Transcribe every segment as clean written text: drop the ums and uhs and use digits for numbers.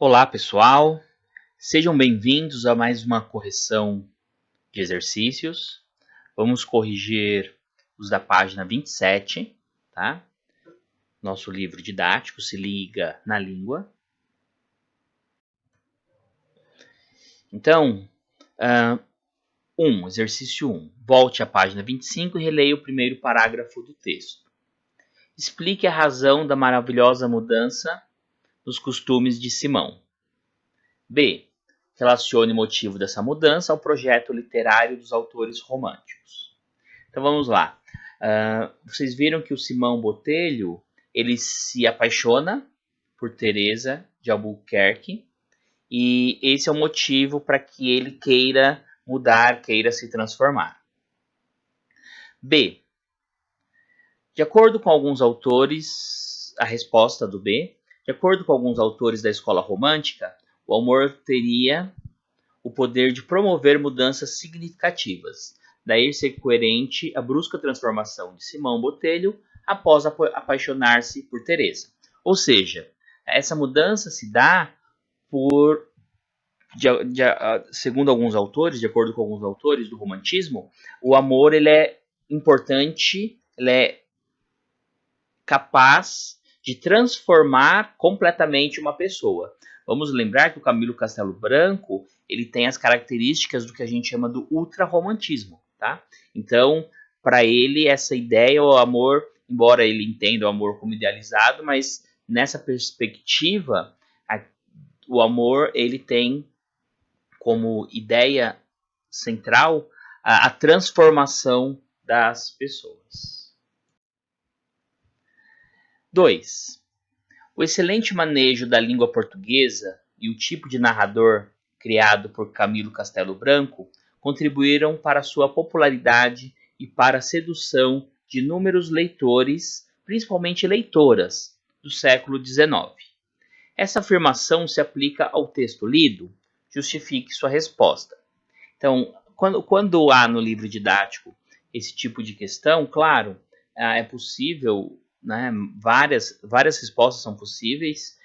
Olá, pessoal. Sejam bem-vindos a mais uma correção de exercícios. Vamos corrigir os da página 27, tá? Nosso livro didático se liga na língua. Então, exercício 1. Volte à página 25 e releia o primeiro parágrafo do texto. Explique a razão da maravilhosa mudança nos costumes de Simão. B. Relacione o motivo dessa mudança ao projeto literário dos autores românticos. Então vamos lá. Vocês viram que o Simão Botelho ele se apaixona por Teresa de Albuquerque e esse é o motivo para que ele queira mudar, queira se transformar. B. De acordo com alguns autores, a resposta do B, de acordo com alguns autores da escola romântica, o amor teria o poder de promover mudanças significativas, daí ser coerente a brusca transformação de Simão Botelho após apaixonar-se por Teresa. Ou seja, essa mudança se dá por, segundo alguns autores, de acordo com alguns autores do romantismo, o amor ele é importante, ele é capaz de transformar completamente uma pessoa. Vamos lembrar que o Camilo Castelo Branco ele tem as características do que a gente chama do ultrarromantismo, tá? Então, para ele, essa ideia, o amor, embora ele entenda o amor como idealizado, mas nessa perspectiva, o amor ele tem como ideia central a transformação das pessoas. 2. O excelente manejo da língua portuguesa e o tipo de narrador criado por Camilo Castelo Branco contribuíram para sua popularidade e para a sedução de inúmeros leitores, principalmente leitoras, do século XIX. Essa afirmação se aplica ao texto lido? Justifique sua resposta. Então, quando há no livro didático esse tipo de questão, claro, é possível, né, várias respostas são possíveis,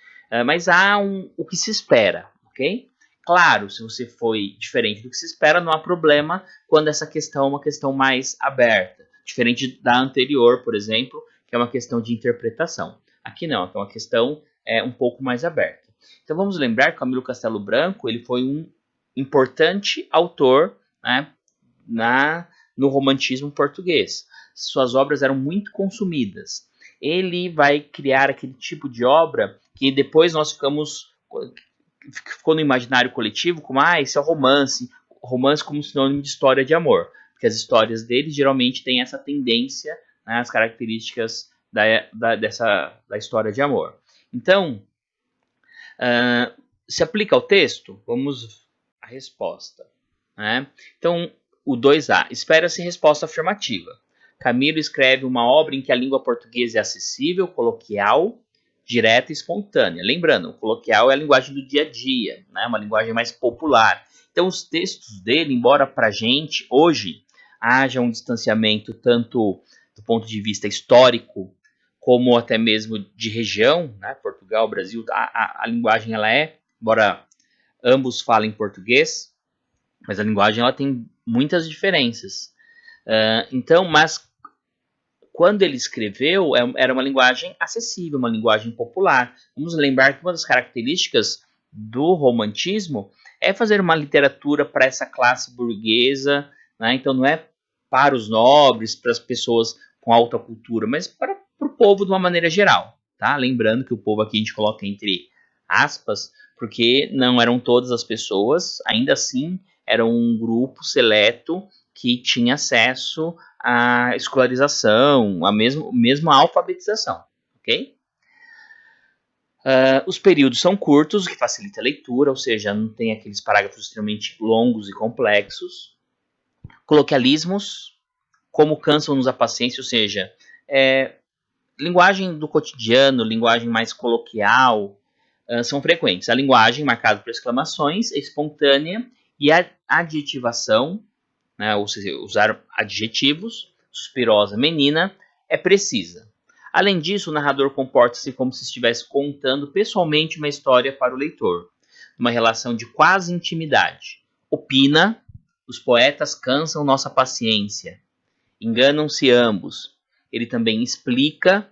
mas há o que se espera, ok? Claro, se você foi diferente do que se espera, não há problema quando essa questão é uma questão mais aberta, diferente da anterior, por exemplo, que é uma questão de interpretação. Aqui não, aqui é uma questão um pouco mais aberta. Então vamos lembrar que Camilo Castelo Branco ele foi um importante autor, né, no romantismo português. Suas obras eram muito consumidas. Ele vai criar aquele tipo de obra que depois nós ficou no imaginário coletivo como esse é o romance como sinônimo de história de amor, porque as histórias dele geralmente têm essa tendência, né, as características da história de amor. Então, se aplica ao texto? Vamos à resposta. Né? Então, o 2A. Espera-se resposta afirmativa. Camilo escreve uma obra em que a língua portuguesa é acessível, coloquial, direta e espontânea. Lembrando, o coloquial é a linguagem do dia a dia, né? Uma linguagem mais popular. Então, os textos dele, embora para a gente, hoje, haja um distanciamento tanto do ponto de vista histórico, como até mesmo de região, né? Portugal, Brasil, a linguagem ela embora ambos falem português, mas a linguagem ela tem muitas diferenças. Então, mas quando ele escreveu, era uma linguagem acessível, uma linguagem popular. Vamos lembrar que uma das características do romantismo é fazer uma literatura para essa classe burguesa, né? Então não é para os nobres, para as pessoas com alta cultura, mas para o povo de uma maneira geral. Tá? Lembrando que o povo aqui a gente coloca entre aspas, porque não eram todas as pessoas, ainda assim era um grupo seleto que tinha acesso à escolarização, à mesma alfabetização, ok? Os períodos são curtos, o que facilita a leitura, ou seja, não tem aqueles parágrafos extremamente longos e complexos. Coloquialismos, como cansam-nos a paciência, ou seja, linguagem do cotidiano, linguagem mais coloquial, são frequentes. A linguagem marcada por exclamações, espontânea e a adjetivação, né, ou seja, usar adjetivos, suspirosa, menina, é precisa. Além disso, o narrador comporta-se como se estivesse contando pessoalmente uma história para o leitor, numa relação de quase intimidade. Opina: os poetas cansam nossa paciência. Enganam-se ambos. Ele também explica: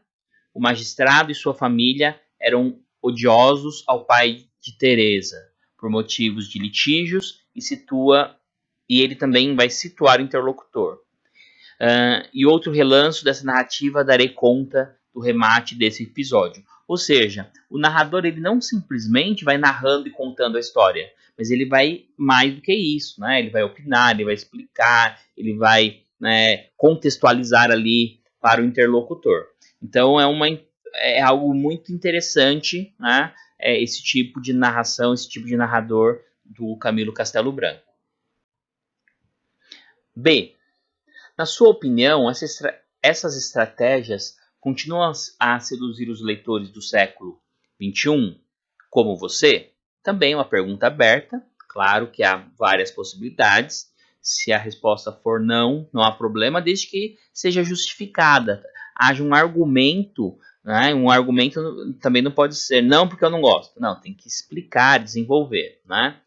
o magistrado e sua família eram odiosos ao pai de Teresa, por motivos de litígios, e ele também vai situar o interlocutor. E outro relance dessa narrativa darei conta do remate desse episódio. Ou seja, o narrador ele não simplesmente vai narrando e contando a história, mas ele vai mais do que isso, né? Ele vai opinar, ele vai explicar, ele vai, né, contextualizar ali para o interlocutor. Então é algo muito interessante, né? Esse tipo de narração, esse tipo de narrador do Camilo Castelo Branco. B. Na sua opinião, essas estratégias continuam a seduzir os leitores do século XXI, como você? Também é uma pergunta aberta. Claro que há várias possibilidades. Se a resposta for não, não há problema, desde que seja justificada. Haja um argumento, né? Um argumento também não pode ser não porque eu não gosto. Não, tem que explicar, desenvolver, né?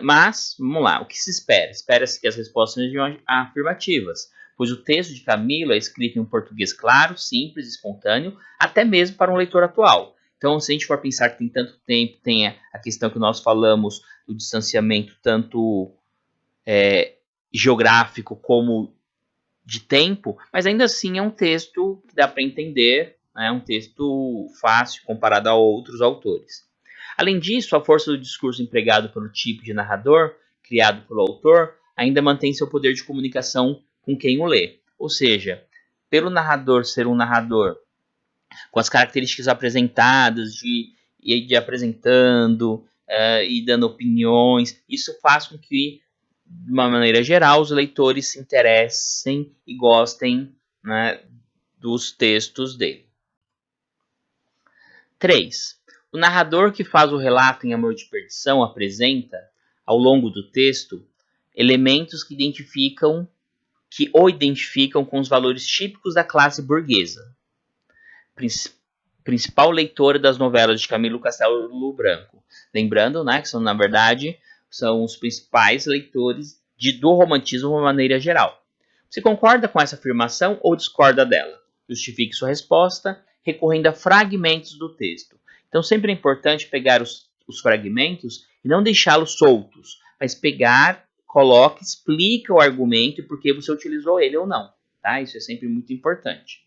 Mas, vamos lá, o que se espera? Espera-se que as respostas sejam afirmativas, pois o texto de Camilo é escrito em um português claro, simples, espontâneo, até mesmo para um leitor atual. Então, se a gente for pensar que tem tanto tempo, tem a questão que nós falamos do distanciamento tanto geográfico como de tempo, mas ainda assim é um texto que dá para entender, é um texto fácil comparado a outros autores. Além disso, a força do discurso empregado pelo tipo de narrador, criado pelo autor, ainda mantém seu poder de comunicação com quem o lê. Ou seja, pelo narrador ser um narrador com as características apresentadas, de apresentando e dando opiniões, isso faz com que, de uma maneira geral, os leitores se interessem e gostem, né, dos textos dele. 3. O narrador que faz o relato em Amor de Perdição apresenta, ao longo do texto, elementos que o identificam com os valores típicos da classe burguesa, principal leitora das novelas de Camilo Castelo Branco. Lembrando, né, que na verdade, são os principais leitores do romantismo de uma maneira geral. Você concorda com essa afirmação ou discorda dela? Justifique sua resposta recorrendo a fragmentos do texto. Então sempre é importante pegar os fragmentos e não deixá-los soltos, mas pegar, coloca, explica o argumento e por que você utilizou ele ou não. Tá? Isso é sempre muito importante.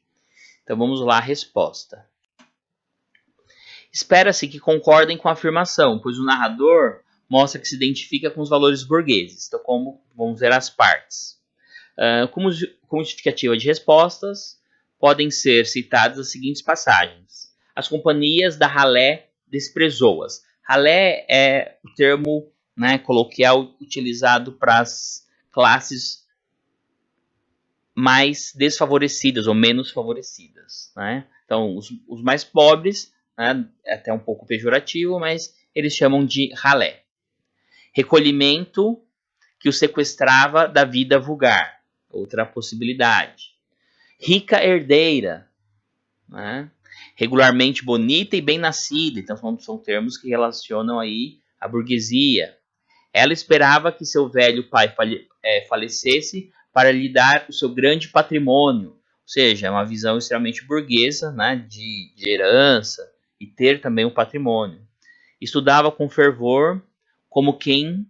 Então vamos lá, a resposta. Espera-se que concordem com a afirmação, pois o narrador mostra que se identifica com os valores burgueses. Então, vamos ver as partes. Como justificativa de respostas, podem ser citadas as seguintes passagens. As companhias da ralé desprezou-as. Ralé é o termo, né, coloquial utilizado para as classes mais desfavorecidas ou menos favorecidas, né? Então, os mais pobres, né, é até um pouco pejorativo, mas eles chamam de ralé. Recolhimento que o sequestrava da vida vulgar, outra possibilidade. Rica herdeira, né? Regularmente bonita e bem nascida, então são termos que relacionam aí a burguesia. Ela esperava que seu velho pai falecesse para lhe dar o seu grande patrimônio, ou seja, é uma visão extremamente burguesa, né, de herança e ter também um patrimônio. Estudava com fervor, como quem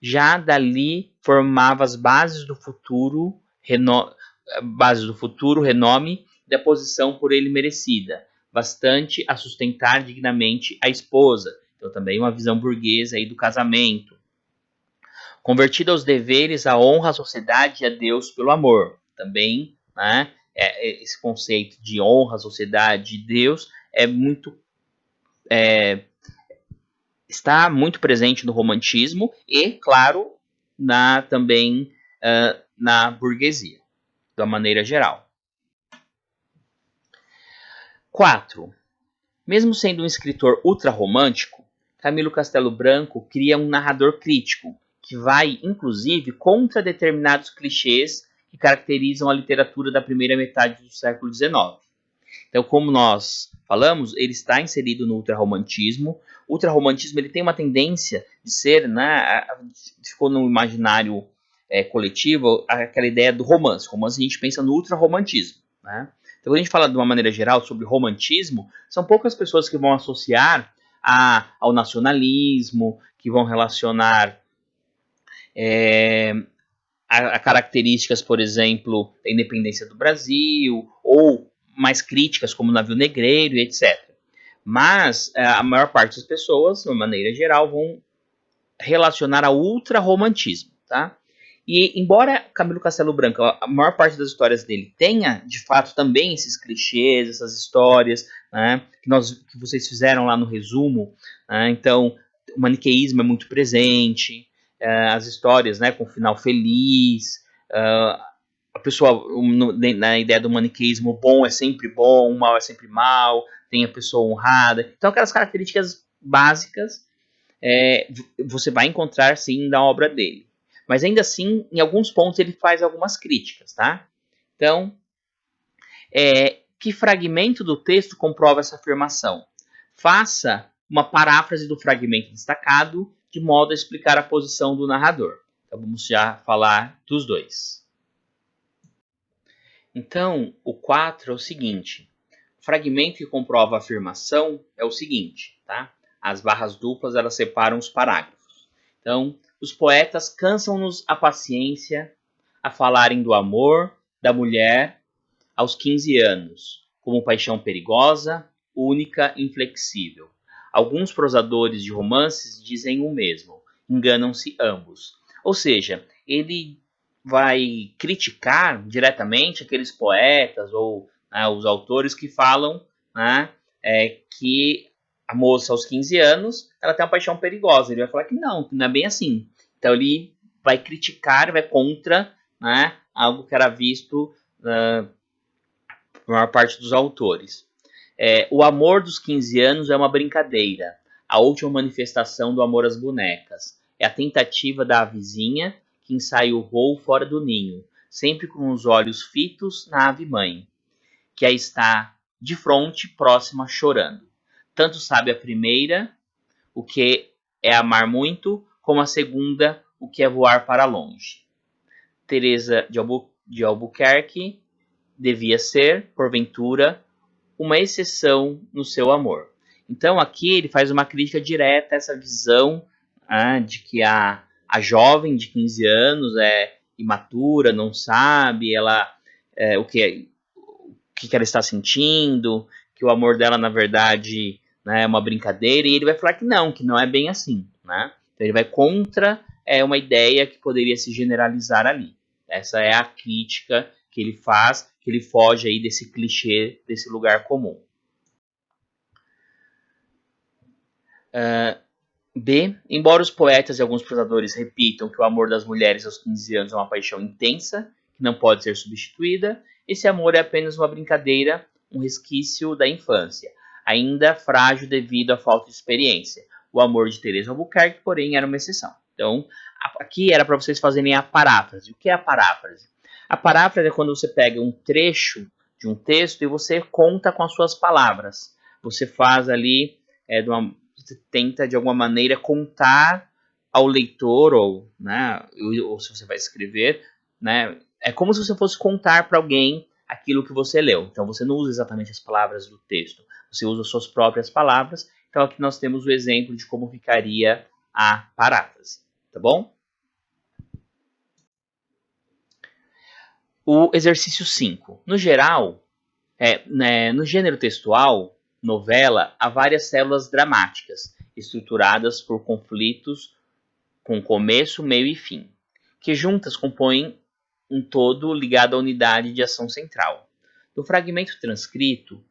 já dali formava as bases do futuro, renome e da posição por ele merecida, bastante a sustentar dignamente a esposa. Então também uma visão burguesa aí do casamento. Convertido aos deveres, à honra, à sociedade e a Deus pelo amor. Também, né, esse conceito de honra, sociedade e Deus está muito presente no romantismo e, claro, também na burguesia, de uma maneira geral. 4. Mesmo sendo um escritor ultrarromântico, Camilo Castelo Branco cria um narrador crítico, que vai, inclusive, contra determinados clichês que caracterizam a literatura da primeira metade do século XIX. Então, como nós falamos, ele está inserido no ultrarromantismo. O ultrarromantismo ele tem uma tendência de ser, né, ficou no imaginário coletivo, aquela ideia do romance. Romance a gente pensa no ultrarromantismo, né? Então, quando a gente fala de uma maneira geral sobre romantismo, são poucas pessoas que vão associar ao nacionalismo, que vão relacionar a características, por exemplo, da independência do Brasil, ou mais críticas como o navio negreiro e etc. Mas a maior parte das pessoas, de uma maneira geral, vão relacionar ao ultrarromantismo, tá? E embora Camilo Castelo Branco, a maior parte das histórias dele tenha, de fato, também esses clichês, essas histórias, né, que vocês fizeram lá no resumo, né, então o maniqueísmo é muito presente, as histórias, né, com final feliz, a pessoa, na ideia do maniqueísmo, o bom é sempre bom, o mal é sempre mal, tem a pessoa honrada. Então, aquelas características básicas você vai encontrar, sim, na obra dele. Mas, ainda assim, em alguns pontos, ele faz algumas críticas, tá? Então, que fragmento do texto comprova essa afirmação? Faça uma paráfrase do fragmento destacado, de modo a explicar a posição do narrador. Então, vamos já falar dos dois. Então, o 4 é o seguinte. O fragmento que comprova a afirmação é o seguinte, tá? As barras duplas, elas separam os parágrafos. Então, os poetas cansam-nos a paciência a falarem do amor da mulher aos 15 anos, como paixão perigosa, única, inflexível. Alguns prosadores de romances dizem o mesmo, enganam-se ambos. Ou seja, ele vai criticar diretamente aqueles poetas ou os autores que falam, né, que a moça aos 15 anos ela tem uma paixão perigosa. Ele vai falar que não é bem assim. Então ele vai criticar, vai contra, né, algo que era visto por maior parte dos autores. O amor dos 15 anos é uma brincadeira, a última manifestação do amor às bonecas. É a tentativa da vizinha que ensaia o voo fora do ninho, sempre com os olhos fitos na ave-mãe, que aí está de fronte, próxima, chorando. Tanto sabe a primeira, o que é amar muito, como a segunda, o que é voar para longe. Teresa de Albuquerque devia ser, porventura, uma exceção no seu amor. Então aqui ele faz uma crítica direta a essa visão de que a jovem de 15 anos é imatura, não sabe o que ela está sentindo, que o amor dela, na verdade, né, é uma brincadeira, e ele vai falar que não é bem assim. Né? Então ele vai contra uma ideia que poderia se generalizar ali. Essa é a crítica que ele faz, que ele foge aí desse clichê, desse lugar comum. B. Embora os poetas e alguns prosadores repitam que o amor das mulheres aos 15 anos é uma paixão intensa, que não pode ser substituída, esse amor é apenas uma brincadeira, um resquício da infância, ainda frágil devido à falta de experiência. O amor de Teresa Albuquerque, porém, era uma exceção. Então, aqui era para vocês fazerem a paráfrase. O que é a paráfrase? A paráfrase é quando você pega um trecho de um texto e você conta com as suas palavras. Você faz ali, você tenta de alguma maneira contar ao leitor, ou se você vai escrever, né, é como se você fosse contar para alguém aquilo que você leu. Então você não usa exatamente as palavras do texto, você usa as suas próprias palavras. Então aqui nós temos o exemplo de como ficaria a paráfrase, tá bom? O exercício 5. No geral, no gênero textual, novela, há várias células dramáticas, estruturadas por conflitos com começo, meio e fim, que juntas compõem um todo ligado à unidade de ação central. No fragmento transcrito,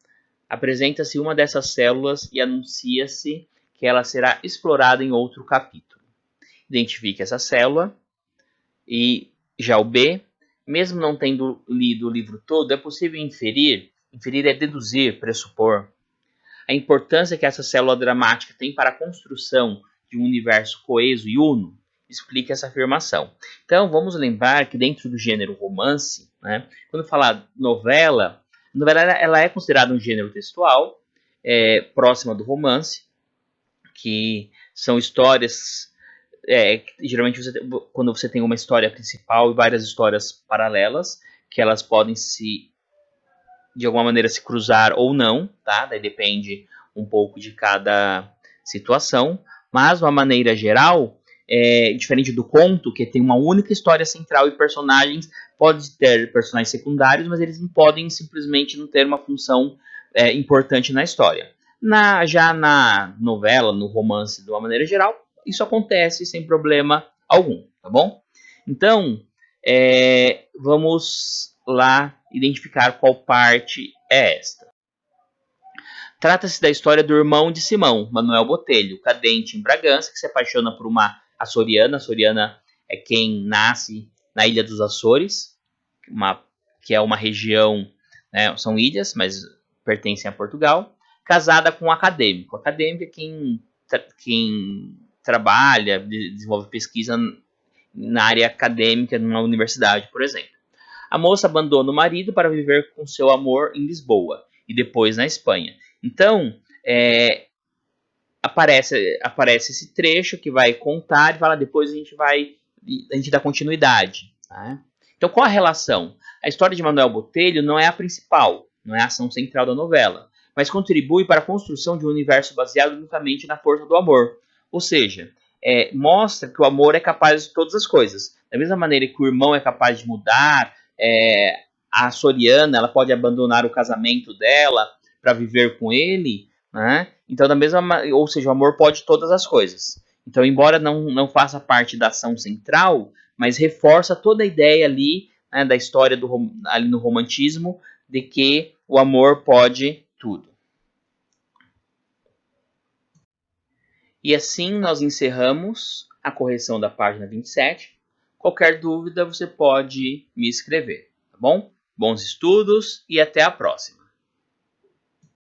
apresenta-se uma dessas células e anuncia-se que ela será explorada em outro capítulo. Identifique essa célula e já o B, mesmo não tendo lido o livro todo, é possível inferir é deduzir, pressupor, a importância que essa célula dramática tem para a construção de um universo coeso e uno, explica essa afirmação. Então, vamos lembrar que dentro do gênero romance, né, quando falar novela, A novela ela é considerada um gênero textual, próxima do romance, que são histórias... geralmente quando você tem uma história principal e várias histórias paralelas, que elas podem de alguma maneira se cruzar ou não, tá? Daí depende um pouco de cada situação, mas de uma maneira geral, diferente do conto, que tem uma única história central e personagens, pode ter personagens secundários, mas eles não podem simplesmente não ter uma função importante na história. Já na novela, no romance, de uma maneira geral, isso acontece sem problema algum, tá bom? Então, vamos lá identificar qual parte é esta. Trata-se da história do irmão de Simão, Manuel Botelho, cadente em Bragança, que se apaixona por uma açoriana. A açoriana é quem nasce na Ilha dos Açores, que é uma região, né, são ilhas, mas pertencem a Portugal, casada com um acadêmico. O acadêmico é quem trabalha, desenvolve pesquisa na área acadêmica, numa universidade, por exemplo. A moça abandona o marido para viver com seu amor em Lisboa e depois na Espanha. Então, aparece esse trecho que vai contar e fala, depois a gente dá continuidade. Tá? Então, qual a relação? A história de Manuel Botelho não é a principal, não é a ação central da novela, mas contribui para a construção de um universo baseado unicamente na força do amor. Ou seja, mostra que o amor é capaz de todas as coisas. Da mesma maneira que o irmão é capaz de mudar, a açoriana ela pode abandonar o casamento dela para viver com ele, né? Então, ou seja, o amor pode todas as coisas. Então, embora não faça parte da ação central, mas reforça toda a ideia ali, né, da história ali no romantismo, de que o amor pode tudo. E assim nós encerramos a correção da página 27. Qualquer dúvida você pode me escrever, tá bom? Bons estudos e até a próxima!